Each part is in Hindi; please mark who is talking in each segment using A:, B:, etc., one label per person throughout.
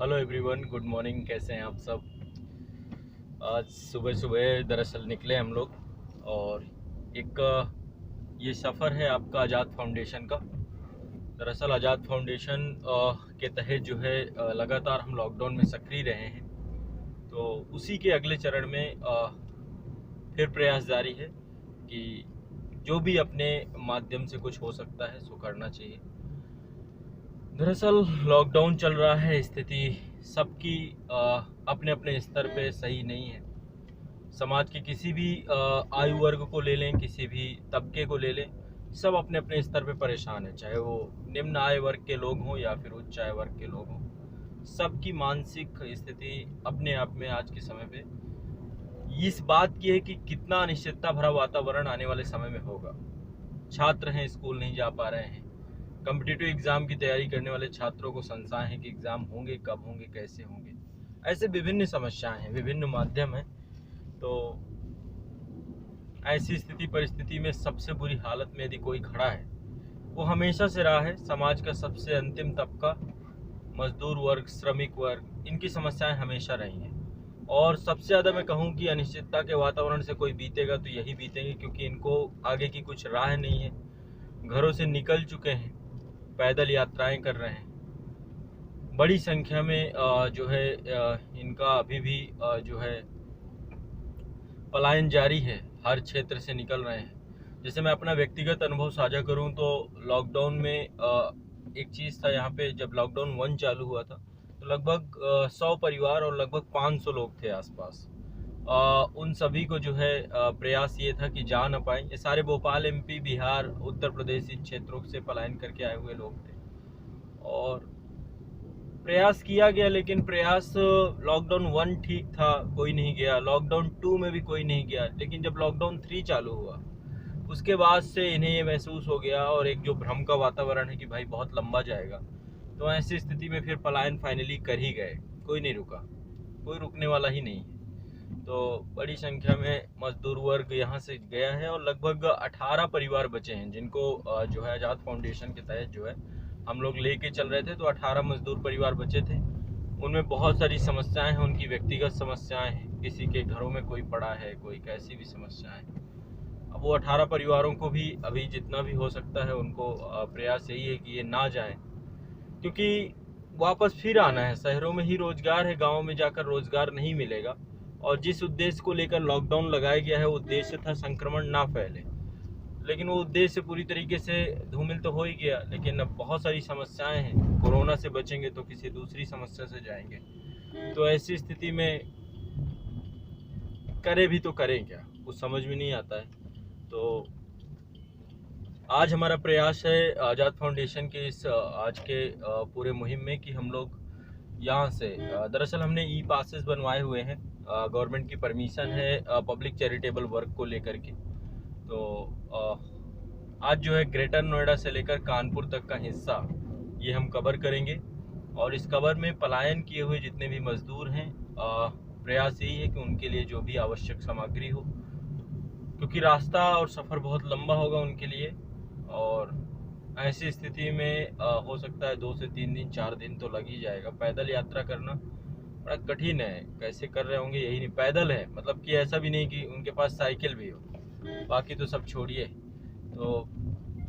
A: Hello everyone, good morning. कैसे हैं आप सब? आज सुबह सुबह दरअसल निकले हम लोग और एक ये सफ़र है आपका आज़ाद फाउंडेशन का। दरअसल आज़ाद फाउंडेशन के तहत जो है लगातार हम लॉकडाउन में सक्रिय रहे हैं, तो उसी के अगले चरण में फिर प्रयास जारी है कि जो भी अपने माध्यम से कुछ हो सकता है सो करना चाहिए। दरअसल लॉकडाउन चल रहा है, स्थिति सबकी अपने अपने स्तर पे सही नहीं है। समाज के किसी भी आयु वर्ग को ले लें, किसी भी तबके को ले लें, सब अपने अपने स्तर पे परेशान है। चाहे वो निम्न आय वर्ग के लोग हों या फिर उच्च आय वर्ग के लोग हों, सबकी मानसिक स्थिति अपने आप में आज के समय पे इस बात की है कि कितना अनिश्चितता भरा वातावरण आने वाले समय में होगा। छात्र हैं, स्कूल नहीं जा पा रहे हैं। कॉम्पिटिटिव एग्ज़ाम की तैयारी करने वाले छात्रों को संशय है कि एग्ज़ाम होंगे, कब होंगे, कैसे होंगे। ऐसे विभिन्न समस्याएं हैं, विभिन्न माध्यम हैं। तो ऐसी स्थिति परिस्थिति में सबसे बुरी हालत में यदि कोई खड़ा है, वो हमेशा से रहा है समाज का सबसे अंतिम तबका, मजदूर वर्ग, श्रमिक वर्ग। इनकी समस्याएं हमेशा रही हैं और सबसे ज़्यादा मैं कहूँ कि अनिश्चितता के वातावरण से कोई बीतेगा तो यही बीतेंगे, क्योंकि इनको आगे की कुछ राह नहीं है। घरों से निकल चुके हैं, पैदल यात्राएं कर रहे हैं। बड़ी संख्या में जो है इनका अभी भी जो है पलायन जारी है, हर क्षेत्र से निकल रहे हैं। जैसे मैं अपना व्यक्तिगत अनुभव साझा करूं तो लॉकडाउन में एक चीज़ था यहाँ पे, जब लॉकडाउन 1 चालू हुआ था तो लगभग 100 परिवार और लगभग 500 लोग थे आसपास। उन सभी को जो है प्रयास ये था कि जा न पाए। ये सारे भोपाल, एमपी, बिहार, उत्तर प्रदेश, इन क्षेत्रों से पलायन करके आए हुए लोग थे और प्रयास किया गया, लेकिन प्रयास लॉकडाउन 1 ठीक था, कोई नहीं गया। लॉकडाउन 2 में भी कोई नहीं गया, लेकिन जब लॉकडाउन 3 चालू हुआ उसके बाद से इन्हें ये महसूस हो गया और एक जो भ्रम का वातावरण है कि भाई बहुत लंबा जाएगा, तो ऐसी स्थिति में फिर पलायन फाइनली कर ही गए। कोई नहीं रुका, कोई रुकने वाला ही नहीं है। तो बड़ी संख्या में मजदूर वर्ग यहाँ से गया है और लगभग 18 परिवार बचे हैं जिनको जो है आज़ाद फाउंडेशन के तहत जो है हम लोग लेके चल रहे थे। तो 18 मजदूर परिवार बचे थे। उनमें बहुत सारी समस्याएं हैं, उनकी व्यक्तिगत समस्याएं हैं, किसी के घरों में कोई पड़ा है, कोई कैसी भी समस्याएं। अब वो 18 परिवारों को भी अभी जितना भी हो सकता है उनको प्रयास यही है कि ये ना जाए, क्योंकि वापस फिर आना है। शहरों में ही रोजगार है, गाँव में जाकर रोजगार नहीं मिलेगा। और जिस उद्देश्य को लेकर लॉकडाउन लगाया गया है, वो उद्देश्य था संक्रमण ना फैले, लेकिन वो उद्देश्य पूरी तरीके से धूमिल तो हो ही गया। लेकिन अब बहुत सारी समस्याएं हैं, कोरोना से बचेंगे तो किसी दूसरी समस्या से जाएंगे। तो ऐसी स्थिति में करें भी तो करें क्या, कुछ समझ में नहीं आता है। तो आज हमारा प्रयास है आज़ाद फाउंडेशन के इस आज के पूरे मुहिम में कि हम लोग यहाँ से दरअसल हमने ई पासेस बनवाए हुए हैं, गवर्नमेंट की परमिशन है पब्लिक चैरिटेबल वर्क को लेकर के। तो आज जो है ग्रेटर नोएडा से लेकर कानपुर तक का हिस्सा ये हम कवर करेंगे और इस कवर में पलायन किए हुए जितने भी मजदूर हैं, प्रयास यही है कि उनके लिए जो भी आवश्यक सामग्री हो, क्योंकि रास्ता और सफ़र बहुत लंबा होगा उनके लिए। और ऐसी स्थिति में हो सकता है 2 से 3 दिन, 4 दिन तो लग ही जाएगा। पैदल यात्रा करना बड़ा कठिन है, कैसे कर रहे होंगे यही नहीं। पैदल है मतलब कि ऐसा भी नहीं कि उनके पास साइकिल भी हो, बाकी तो सब छोड़िए। तो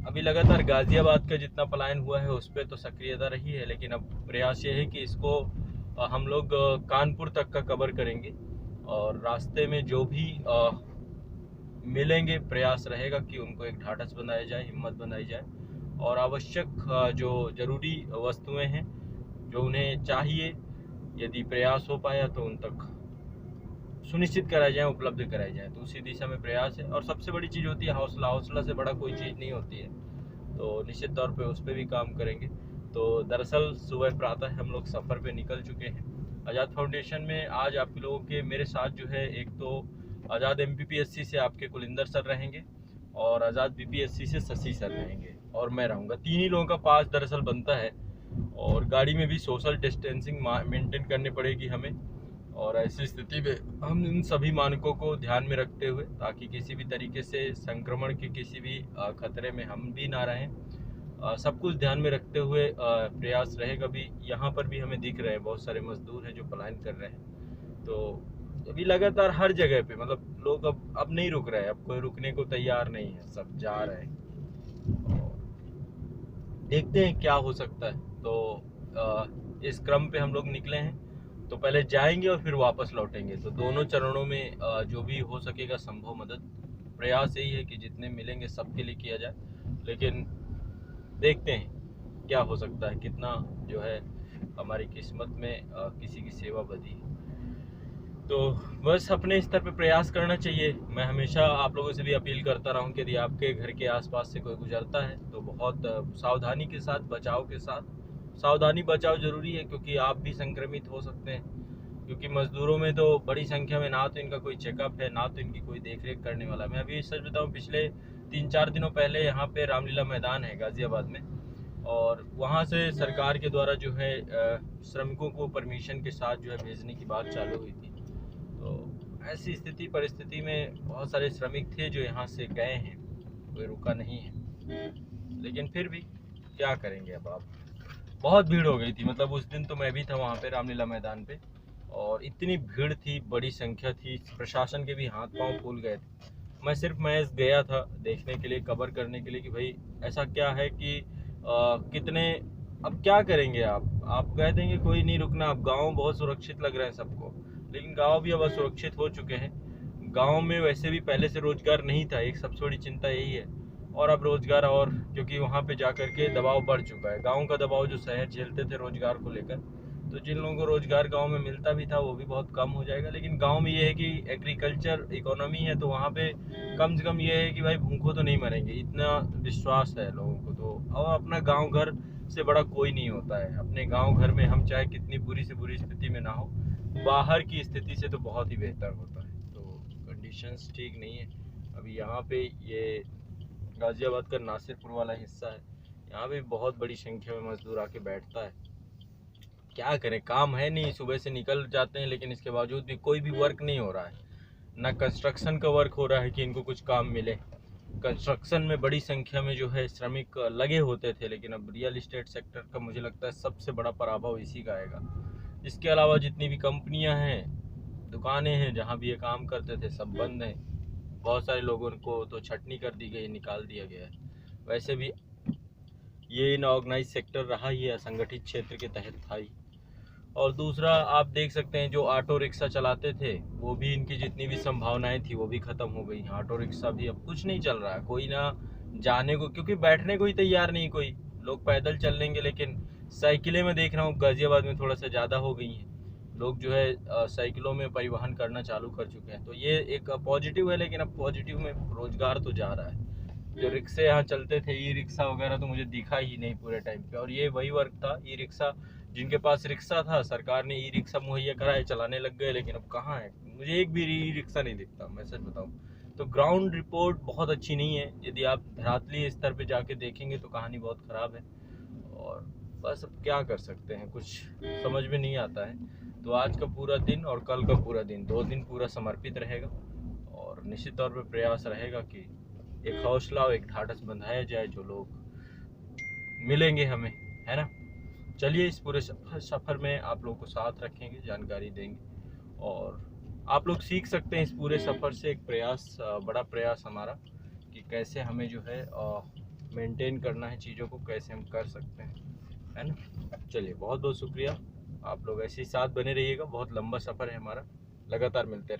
A: अभी लगातार गाज़ियाबाद का जितना पलायन हुआ है उस पर तो सक्रियता रही है, लेकिन अब प्रयास ये है कि इसको हम लोग कानपुर तक का कवर करेंगे और रास्ते में जो भी मिलेंगे, प्रयास रहेगा कि उनको एक ढाढ़स बनाया जाए, हिम्मत बनाई जाए और आवश्यक जो ज़रूरी वस्तुएं हैं जो उन्हें चाहिए, यदि प्रयास हो पाया तो उन तक सुनिश्चित कराई जाए, उपलब्ध कराई जाए। तो उसी दिशा में प्रयास है और सबसे बड़ी चीज़ होती है हौसला। हौसला से बड़ा कोई चीज़ नहीं होती है, तो निश्चित तौर पे उस पर भी काम करेंगे। तो दरअसल सुबह प्रातः हम लोग सफ़र पे निकल चुके हैं। आज़ाद फाउंडेशन में आज आप लोगों के मेरे साथ जो है, एक तो आज़ाद MPPSC से आपके कुलिंदर सर रहेंगे और आज़ाद BPSC से शशि सर रहेंगे और मैं रहूँगा। 3 ही लोगों का पास दरअसल बनता है और गाड़ी में भी सोशल डिस्टेंसिंग मेंटेन करनी पड़ेगी हमें। और ऐसी स्थिति में हम इन सभी मानकों को ध्यान में रखते हुए, ताकि किसी भी तरीके से संक्रमण के किसी भी खतरे में हम भी ना रहें, सब कुछ ध्यान में रखते हुए प्रयास रहेगा। भी यहाँ पर भी हमें दिख रहे हैं बहुत सारे मजदूर हैं जो पलायन कर रहे हैं। तो अभी लगातार हर जगह पे मतलब लोग अब नहीं रुक रहे हैं, अब कोई रुकने को तैयार नहीं है, सब जा रहे हैं। और देखते हैं क्या हो सकता है। तो इस क्रम पे हम लोग निकले हैं, तो पहले जाएंगे और फिर वापस लौटेंगे। तो दोनों चरणों में जो भी हो सकेगा संभव मदद, प्रयास यही है कि जितने मिलेंगे सबके लिए किया जाए। लेकिन देखते हैं क्या हो सकता है, कितना जो है हमारी किस्मत में किसी की सेवा बदी है। तो बस अपने स्तर पे प्रयास करना चाहिए। मैं हमेशा आप लोगों से भी अपील करता रहा हूँ कि यदि आपके घर के आसपास से कोई गुजरता है तो बहुत सावधानी के साथ, बचाव के साथ, सावधानी बचाव जरूरी है, क्योंकि आप भी संक्रमित हो सकते हैं। क्योंकि मजदूरों में तो बड़ी संख्या में ना तो इनका कोई चेकअप है, ना तो इनकी कोई देखरेख करने वाला। मैं अभी सच बताऊँ, पिछले 3-4 दिनों पहले यहाँ पे रामलीला मैदान है गाजियाबाद में, और वहाँ से सरकार के द्वारा जो है श्रमिकों को परमिशन के साथ जो है भेजने की बात चालू हुई थी। तो ऐसी स्थिति परिस्थिति में बहुत सारे श्रमिक थे जो यहाँ से गए हैं, कोई रुका नहीं है। लेकिन फिर भी क्या करेंगे अब आप। बहुत भीड़ हो गई थी, मतलब उस दिन तो मैं भी था वहाँ पे रामलीला मैदान पे, और इतनी भीड़ थी, बड़ी संख्या थी, प्रशासन के भी हाथ पांव फूल गए थे। मैं गया था देखने के लिए, कवर करने के लिए कि भाई ऐसा क्या है कि कितने, अब क्या करेंगे आप कह देंगे कोई नहीं रुकना। अब गांव बहुत सुरक्षित लग रहे हैं सबको, लेकिन गांव भी अब असुरक्षित हो चुके हैं। गांव में वैसे भी पहले से रोजगार नहीं था, एक सबसे बड़ी चिंता यही है। और अब रोजगार, और क्योंकि वहाँ पे जाकर के दबाव बढ़ चुका है, गांव का दबाव जो शहर झेलते थे रोजगार को लेकर, तो जिन लोगों को रोजगार गांव में मिलता भी था वो भी बहुत कम हो जाएगा। लेकिन गांव में ये है कि एग्रीकल्चर इकोनॉमी है, तो वहाँ पे कम से कम ये है कि भाई भूखों तो नहीं मरेंगे, इतना विश्वास है लोगों को। तो अब अपना गांव घर से बड़ा कोई नहीं होता है। अपने गांव घर में हम चाहे कितनी बुरी से बुरी स्थिति में ना हो, बाहर की स्थिति से तो बहुत ही बेहतर होता है। तो कंडीशंस ठीक नहीं है अभी यहाँ पे। ये गाजियाबाद का नासिरपुर वाला हिस्सा है, यहाँ पे बहुत बड़ी संख्या में मजदूर आके बैठता है। क्या करें, काम है नहीं, सुबह से निकल जाते हैं, लेकिन इसके बावजूद भी कोई भी वर्क नहीं हो रहा है। ना कंस्ट्रक्शन का वर्क हो रहा है कि इनको कुछ काम मिले। कंस्ट्रक्शन में बड़ी संख्या में जो है श्रमिक लगे होते थे, लेकिन अब रियल इस्टेट सेक्टर का मुझे लगता है सबसे बड़ा प्रभाव इसी का आएगा। इसके अलावा जितनी भी कंपनियां हैं, दुकानें हैं, जहां भी ये काम करते थे, सब बंद हैं। बहुत सारे लोगों को तो छटनी कर दी गई, निकाल दिया गया है। वैसे भी ये इनऑर्गेनाइज सेक्टर रहा ही है, असंगठित क्षेत्र के तहत था ही। और दूसरा आप देख सकते हैं, जो ऑटो रिक्शा चलाते थे वो भी, इनकी जितनी भी संभावनाएं थी वो भी खत्म हो गई। ऑटो रिक्शा भी अब कुछ नहीं चल रहा है, कोई ना जाने को, क्योंकि बैठने को ही तैयार नहीं कोई। लोग पैदल चल लेंगे, लेकिन साइकिलें मैं देख रहा हूँ गाजियाबाद में थोड़ा सा ज़्यादा हो गई हैं। लोग जो है साइकिलों में परिवहन करना चालू कर चुके हैं। तो ये एक पॉजिटिव है, लेकिन अब पॉजिटिव में रोजगार तो जा रहा है। जो रिक्शे यहाँ चलते थे, ई रिक्शा वगैरह, तो मुझे दिखा ही नहीं पूरे टाइम पे। और ये वही वर्क था, ई रिक्शा, जिनके पास रिक्शा था सरकार ने ई रिक्शा मुहैया कराए, चलाने लग गए। लेकिन अब कहाँ है, मुझे एक भी ई रिक्शा नहीं दिखता, मैं सच बताऊँ तो। ग्राउंड रिपोर्ट बहुत अच्छी नहीं है, यदि आप धरातलीय स्तर पे जाके देखेंगे तो कहानी बहुत ख़राब है। और बस अब क्या कर सकते हैं, कुछ समझ में नहीं आता है। तो आज का पूरा दिन और कल का पूरा दिन, 2 दिन पूरा समर्पित रहेगा। और निश्चित तौर पर प्रयास रहेगा कि एक हौसला और एक ढाढ़स बंधाया जाए, जो लोग मिलेंगे हमें, है ना। चलिए, इस पूरे सफ़र में आप लोगों को साथ रखेंगे, जानकारी देंगे, और आप लोग सीख सकते हैं इस पूरे सफ़र से एक प्रयास, बड़ा प्रयास हमारा, कि कैसे हमें जो है मेंटेन करना है चीज़ों को, कैसे हम कर सकते हैं, है ना। चलिए, बहुत बहुत शुक्रिया। आप लोग ऐसे ही साथ बने रहिएगा, बहुत लंबा सफ़र है हमारा, लगातार मिलते रहे।